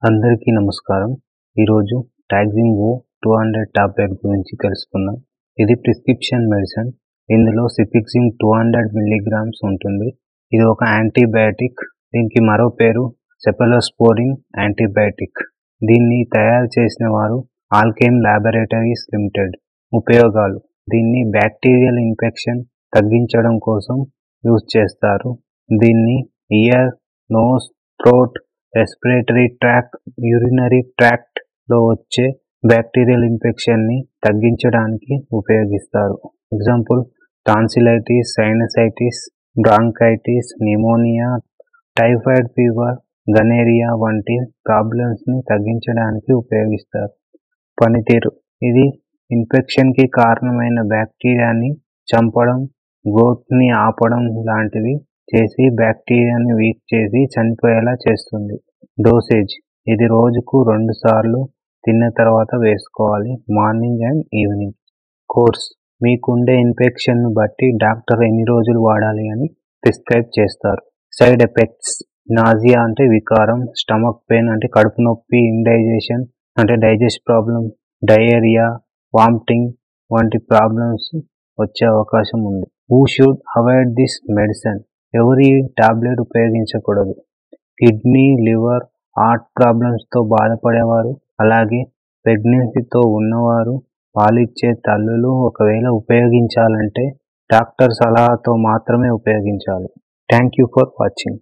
అందరికీ నమస్కారం. ఈరోజు టాక్సింగ్ 200 టాబ్లెట్ గురించి తెలుసుకుందాం. ఇది ప్రిస్క్రిప్షన్ మెడిసిన్. ఇందులో సిఫిక్సింగ్ 200 మిల్లీగ్రామ్స్ ఉంటుంది. ఇది ఒక యాంటీబయాటిక్. దీనికి మరో పేరు సెఫలోస్పోరిన్ యాంటీబయాటిక్. దీన్ని తయారు చేసిన వారు ఆల్కెమ్ ల్యాబొరేటరీస్ లిమిటెడ్. ఉపయోగాలు: దీన్ని బ్యాక్టీరియల్ ఇన్ఫెక్షన్ తగ్గించడం కోసం యూజ్ చేస్తారు. దీన్ని ear, nose, throat, respiratory tract, urinary tract లో వచ్చే బ్యాక్టీరియల్ ఇన్ఫెక్షన్ ని తగ్గించడానికి ఉపయోగిస్తారు. Example: tonsillitis, sinusitis, bronchitis, pneumonia, typhoid fever, gonorrhea వంటి ప్రాబ్లమ్స్ ని తగ్గించడానికి ఉపయోగిస్తారు. పనితీరు: ఇది ఇన్ఫెక్షన్ కి కారణమైన బ్యాక్టీరియాని చంపడం, గ్రోత్ ని ఆపడం లాంటివి చేసి బ్యాక్టీరియాని వీక్ చేసి చనిపోయేలా చేస్తుంది. డోసేజ్: ఇది రోజుకు 2 సార్లు తిన్న తర్వాత వేసుకోవాలి, మార్నింగ్ అండ్ ఈవినింగ్. కోర్స్: మీకుండే ఇన్ఫెక్షన్ ను బట్టి డాక్టర్ ఎన్ని రోజులు వాడాలి అని ప్రిస్క్రైబ్ చేస్తారు. సైడ్ ఎఫెక్ట్స్: నాజియా అంటే వికారం, స్టమక్ పెయిన్ అంటే కడుపు నొప్పి, ఇండైజెషన్ అంటే డైజెస్ట్ ప్రాబ్లం, డయేరియా, వామిటింగ్ వంటి ప్రాబ్లమ్స్ వచ్చే అవకాశం ఉంది. Who should avoid this medicine? ఎవరు ఈ టాబ్లెట్ ఉపయోగించకూడదు? కిడ్నీ, లివర్, హార్ట్ ప్రాబ్లమ్స్తో బాధపడేవారు, అలాగే ప్రెగ్నెన్సీతో ఉన్నవారు, పాలిచ్చే తల్లులు ఒకవేళ ఉపయోగించాలంటే డాక్టర్ సలహాతో మాత్రమే ఉపయోగించాలి. Thank you for watching.